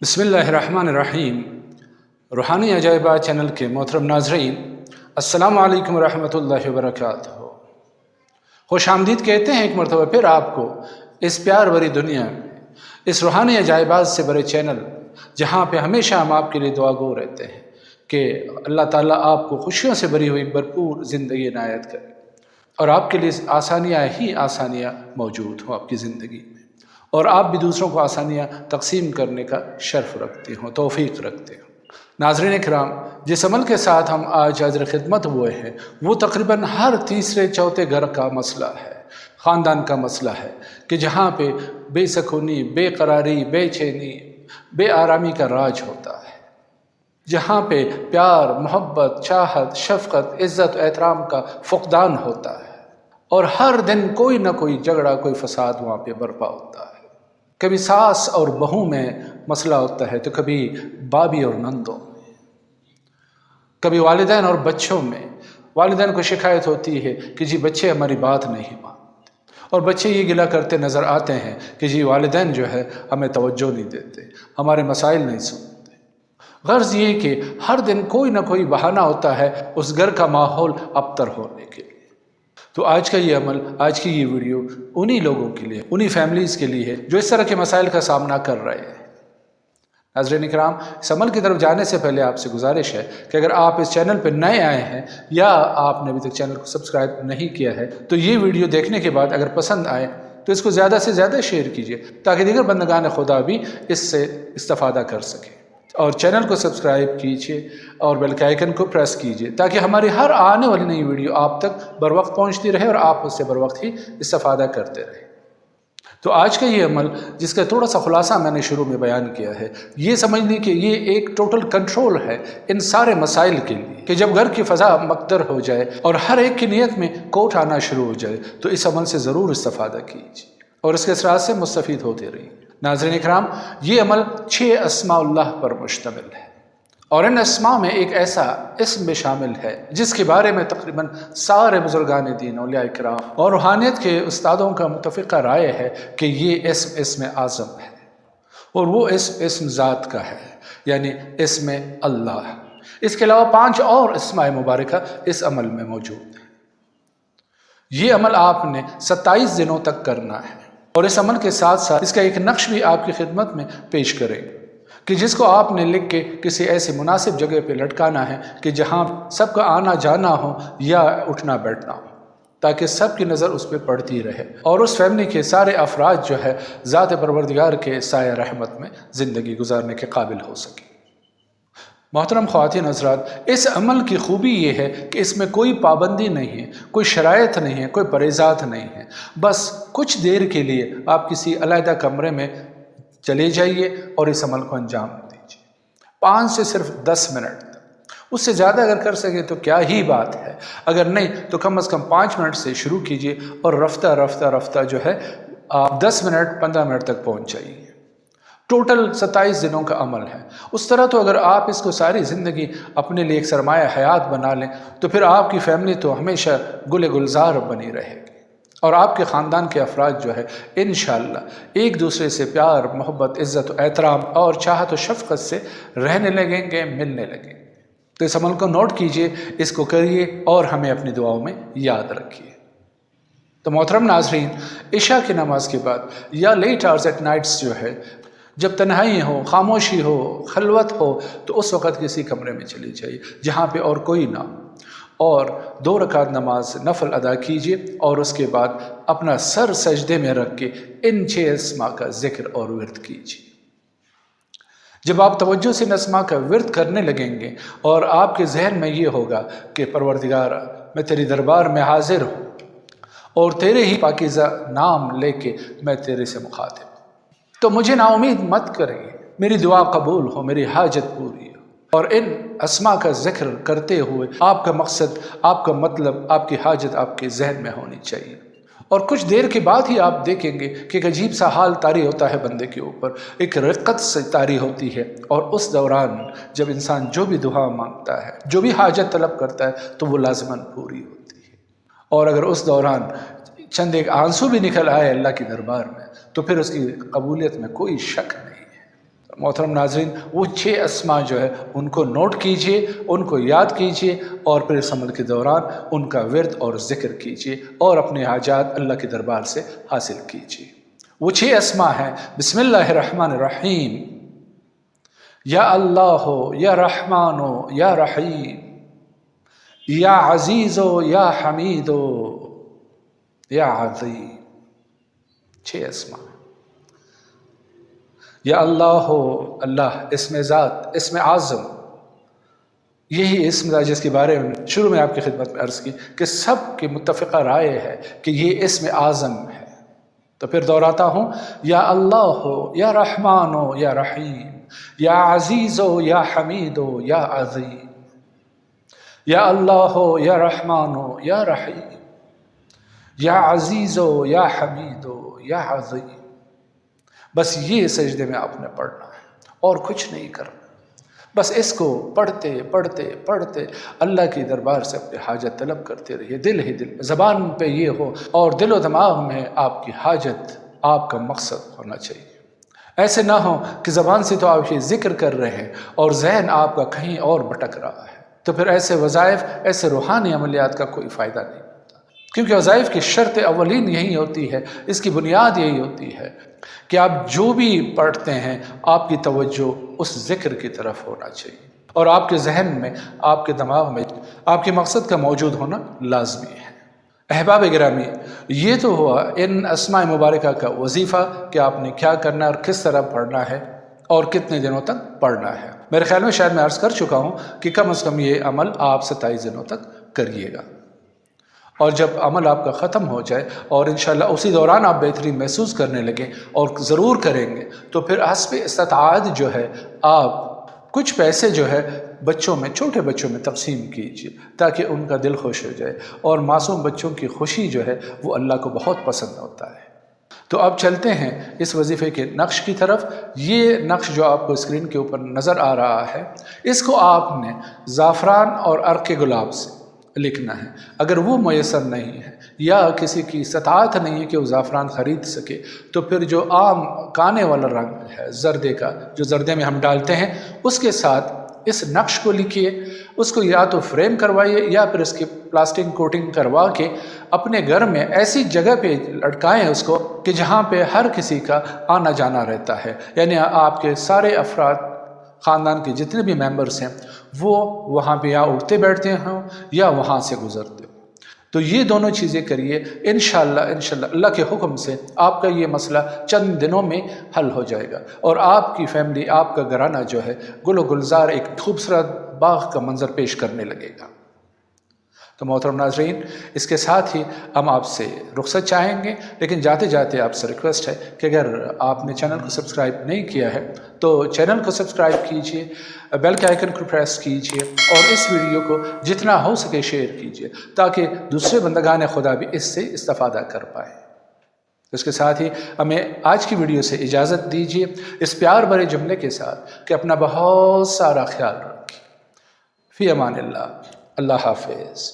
बिस्मिल्लाहिर्रहमानिर्रहीम। रूहानी अजायबात चैनल के मोहतरम नाज़रीन, अस्सलामु अलैकुम रहमतुल्लाहि व बरकातुहू। खुश आमदीद कहते हैं एक मरतबा फिर आपको इस प्यार भरी दुनिया में, इस रूहानी अजायबात से भरे चैनल जहाँ पे हमेशा हम आपके लिए दुआ गो रहते हैं कि अल्लाह ताला आपको खुशियों से भरी हुई भरपूर ज़िंदगी इनायत करे और आपके लिए आसानियाँ ही आसानियाँ मौजूद हों आपकी ज़िंदगी में, और आप भी दूसरों को आसानियाँ तकसीम करने का शर्फ रखते हो, तौफीक रखते हो। नाज़रीन इकराम, जिस अमल के साथ हम आज हाज़िर खिदमत हुए हैं वो तकरीबन हर तीसरे चौथे घर का मसला है, ख़ानदान का मसला है कि जहाँ पे बेसकूनी, बेकरारी, बेचैनी, बेआरामी का राज होता है, जहाँ पे प्यार, मोहब्बत, चाहत, शफ़क़त, इज़्ज़त, एहतराम का फ़ुक़दान होता है और हर दिन कोई ना कोई झगड़ा, कोई फ़साद वहाँ पे बर्पा होता है। कभी सास और बहू में मसला होता है तो कभी भाभी और नंदों में, कभी वालिदैन और बच्चों में। वालिदैन को शिकायत होती है कि जी बच्चे हमारी बात नहीं मानते, और बच्चे ये गिला करते नज़र आते हैं कि जी वालिदैन जो है हमें तवज्जो नहीं देते, हमारे मसाइल नहीं सुनते। गर्ज़ ये कि हर दिन कोई ना कोई बहाना होता है उस घर का माहौल अबतर होने के लिए। तो आज का ये अमल, आज की ये वीडियो उन्हीं लोगों के लिए, उन्हीं फैमिलीज़ के लिए है जो इस तरह के मसाइल का सामना कर रहे हैं। नाज़रीन इकराम, इस अमल की तरफ जाने से पहले आपसे गुजारिश है कि अगर आप इस चैनल पर नए आए हैं या आपने अभी तक चैनल को सब्सक्राइब नहीं किया है तो ये वीडियो देखने के बाद अगर पसंद आए तो इसको ज़्यादा से ज़्यादा शेयर कीजिए ताकि दीगर बंदगान खुदा भी इससे इस्तेफ़ादा कर सकें। और चैनल को सब्सक्राइब कीजिए और बेल के आइकन को प्रेस कीजिए ताकि हमारी हर आने वाली नई वीडियो आप तक बर वक्त पहुँचती रहे और आप उससे बर वक्त ही इस्तेफ़ादा करते रहे। तो आज का ये अमल, जिसका थोड़ा सा खुलासा मैंने शुरू में बयान किया है, ये समझ ली कि ये एक टोटल कंट्रोल है इन सारे मसाइल के लिए कि जब घर की फ़ज़ा मकदर हो जाए और हर एक की नीयत में कोट आना शुरू हो जाए तो इस अमल से ज़रूर इस्तेफ़ादा कीजिए और इसके असरात से मुस्तफ़ीद होते रहिए। नाज़रीन इकराम, ये अमल 6 अस्माउल्लाह पर मुश्तमिल है और इन अस्मा में एक ऐसा इस्म भी शामिल है जिसके बारे में तकरीबन सारे बुजुर्गान दीन, औलिया इकराम और रूहानियत के उस्तादों का मुतफ़िक़ा राय है कि ये इस्म आज़म है और वो इस्म ज़ात का है, यानी इस्म अल्लाह। इसके अलावा 5 और इस्माए मुबारका इस अमल में मौजूद है। ये अमल आपने 27 दिनों तक करना है और इस अमल के साथ साथ इसका एक नक्श भी आपकी खिदमत में पेश करें कि जिसको आपने लिख के किसी ऐसी मुनासिब जगह पे लटकाना है कि जहाँ सबका आना जाना हो या उठना बैठना हो, ताकि सबकी नज़र उस पर पड़ती रहे और उस फैमिली के सारे अफराद जो है ज़ात परवरदिगार के साया रहमत में ज़िंदगी गुजारने के काबिल हो सके। मोहतरम ख़वातीन हज़रात, इस अमल की खूबी ये है कि इसमें कोई पाबंदी नहीं है, कोई शराइत नहीं है, कोई परहेज़ात नहीं है। बस कुछ देर के लिए आप किसी अलहदा कमरे में चले जाइए और इस अमल को अंजाम दीजिए, 5 से सिर्फ 10 मिनट तक। उससे ज़्यादा अगर कर सकें तो क्या ही बात है, अगर नहीं तो कम अज़ कम 5 मिनट से शुरू कीजिए और रफ्ता रफ्ता रफ्ता जो है आप 10 मिनट 15 मिनट तक पहुँच जाइए। टोटल 27 दिनों का अमल है। उस तरह तो अगर आप इसको सारी ज़िंदगी अपने लिए एक सरमाया हयात बना लें तो फिर आपकी फ़ैमिली तो हमेशा गुल गुलजार बनी रहेगी और आपके ख़ानदान के अफराद जो है इंशाअल्लाह एक दूसरे से प्यार, मोहब्बत, इज़्ज़त, एहतराम और चाहत व शफ़क़त से रहने लगेंगे, मिलने लगेंगे। तो इस अमल को नोट कीजिए, इसको करिए और हमें अपनी दुआओं में याद रखिए। तो मोहतरम नाज़रीन, इशा की नमाज के बाद या लेट आवर्स एट नाइट्स जो है, जब तन्हाई हो, खामोशी हो, खलवत हो, तो उस वक़्त किसी कमरे में चली जाइए जहाँ पे और कोई ना, और 2 रकात नमाज नफल अदा कीजिए और उसके बाद अपना सर सजदे में रख के इन 6 अस्मा का ज़िक्र और विर्द कीजिए। जब आप तवज्जो से इन अस्मा का विर्द करने लगेंगे और आपके जहन में ये होगा कि परवरदिगार, मैं तेरी दरबार में हाजिर हूँ और तेरे ही पाकीज़ा नाम लेके मैं तेरे से मुखातिब, तो मुझे नाउमीद मत करिए, मेरी दुआ कबूल हो, मेरी हाजत पूरी हो। और इन अस्मा का ज़िक्र करते हुए आपका मकसद, आपका मतलब, आपकी हाजत आपके जहन में होनी चाहिए। और कुछ देर के बाद ही आप देखेंगे कि एक अजीब सा हाल तारी होता है बंदे के ऊपर, एक रिक़्क़त से तारी होती है। और उस दौरान जब इंसान जो भी दुआ मांगता है, जो भी हाजत तलब करता है, तो वो लाज़िमन पूरी होती है। और अगर उस दौरान चंद एक आंसू भी निकल आए अल्लाह की दरबार में तो फिर उसकी कबूलियत में कोई शक नहीं है। मोहतरम नाज़रीन, वो 6 अस्मा जो है उनको नोट कीजिए, उनको याद कीजिए और फिर इस अमल के दौरान उनका विर्द और ज़िक्र कीजिए और अपने हाजात अल्लाह के दरबार से हासिल कीजिए। वो 6 अस्मा हैं, बिस्मिल्लाहिर्रहमानिर्रहीम, या अल्लाह हो, या रहमान हो, या रहीम, या अज़ीज़ हो, या हमीद हो, या अज़ीम। 6 अस्मा। या अल्लाह हो, अल्लाह इसमें ज़ात, इसमें आज़म, यही इसम जिसके बारे में शुरू में आपकी खिदमत में अर्ज़ की कि सब की मुत्तफ़िक़ा राय है कि ये इसम आज़म है। तो फिर दोहराता हूँ, या अल्लाह हो, या रहमान हो, या रहीम, या अज़ीज़ हो, या हमीद हो, या अज़ीम, या अल्लाह हो, या रहमान हो, या रहीम, या अज़ीज़ हो, या हमीद हो, या अज़ीम। बस ये सजदे में आपने पढ़ना है और कुछ नहीं करना। बस इसको पढ़ते पढ़ते पढ़ते अल्लाह की दरबार से अपनी हाजत तलब करते रहिए, दिल ही दिल में, ज़बान पे ये हो और दिलो दिमाग में आपकी हाजत, आपका मकसद होना चाहिए। ऐसे ना हो कि ज़बान से तो आप ये ज़िक्र कर रहे हैं और जहन आपका कहीं और भटक रहा है, तो फिर ऐसे वज़ाइफ, ऐसे रूहानी अमलियात का कोई फ़ायदा नहीं होता। क्योंकि वज़ाइफ की शर्त अवलीन यही होती है, इसकी बुनियाद यही होती है कि आप जो भी पढ़ते हैं आपकी तवज्जो उस ज़िक्र की तरफ होना चाहिए और आपके जहन में, आपके दिमाग में आपके मकसद का मौजूद होना लाजमी है। अहबाब गिरामी, ये तो हुआ इन अस्मा मुबारका का वजीफ़ा कि आपने क्या करना है और किस तरह पढ़ना है और कितने दिनों तक पढ़ना है। मेरे ख्याल में शायद मैं अर्ज़ कर चुका हूँ कि कम से कम ये अमल आप 27 दिनों तक करिएगा और जब अमल आपका ख़त्म हो जाए और इंशाअल्लाह उसी दौरान आप बेहतरीन महसूस करने लगें और ज़रूर करेंगे, तो फिर हस्ब इस्ताअत जो है आप कुछ पैसे जो है बच्चों में, छोटे बच्चों में तकसीम कीजिए ताकि उनका दिल खुश हो जाए। और मासूम बच्चों की खुशी जो है वो अल्लाह को बहुत पसंद होता है। तो अब चलते हैं इस वजीफ़े के नक्श की तरफ। ये नक्श जो आपको स्क्रीन के ऊपर नज़र आ रहा है, इसको आपने ज़ाफ़रान और अर्क़ गुलाब से लिखना है। अगर वो मैसर नहीं है या किसी की इस्ताअत नहीं है कि वो ज़ाफ़रान ख़रीद सके, तो फिर जो आम काने वाला रंग है ज़र्दे का, जो ज़र्दे में हम डालते हैं, उसके साथ इस नक्श को लिखिए। उसको या तो फ्रेम करवाइए या फिर इसकी प्लास्टिक कोटिंग करवा के अपने घर में ऐसी जगह पे लटकाएं उसको कि जहाँ पे हर किसी का आना जाना रहता है, यानी आपके सारे अफराद, ख़ानदान के जितने भी मेंबर्स हैं, वो वहाँ पे या उठते बैठते हों या वहाँ से गुज़रते हो। तो ये दोनों चीज़ें करिए, इंशाअल्लाह अल्लाह के हुक्म से आपका ये मसला चंद दिनों में हल हो जाएगा और आपकी फैमिली, आपका घराना जो है गुलो गुलजार एक खूबसूरत बाग का मंजर पेश करने लगेगा। तो मोहतरम नाज़रीन, इसके साथ ही हम आपसे रुखसत चाहेंगे, लेकिन जाते जाते आपसे रिक्वेस्ट है कि अगर आपने चैनल को सब्सक्राइब नहीं किया है तो चैनल को सब्सक्राइब कीजिए, बेल के आइकन को प्रेस कीजिए और इस वीडियो को जितना हो सके शेयर कीजिए ताकि दूसरे बंदगान खुदा भी इससे इस्तिफ़ादा कर पाए। इसके साथ ही हमें आज की वीडियो से इजाज़त दीजिए इस प्यार भरे जुमले के साथ कि अपना बहुत सारा ख्याल रखें। फ़ी अमानिल्लाह, अल्लाह हाफ़िज़।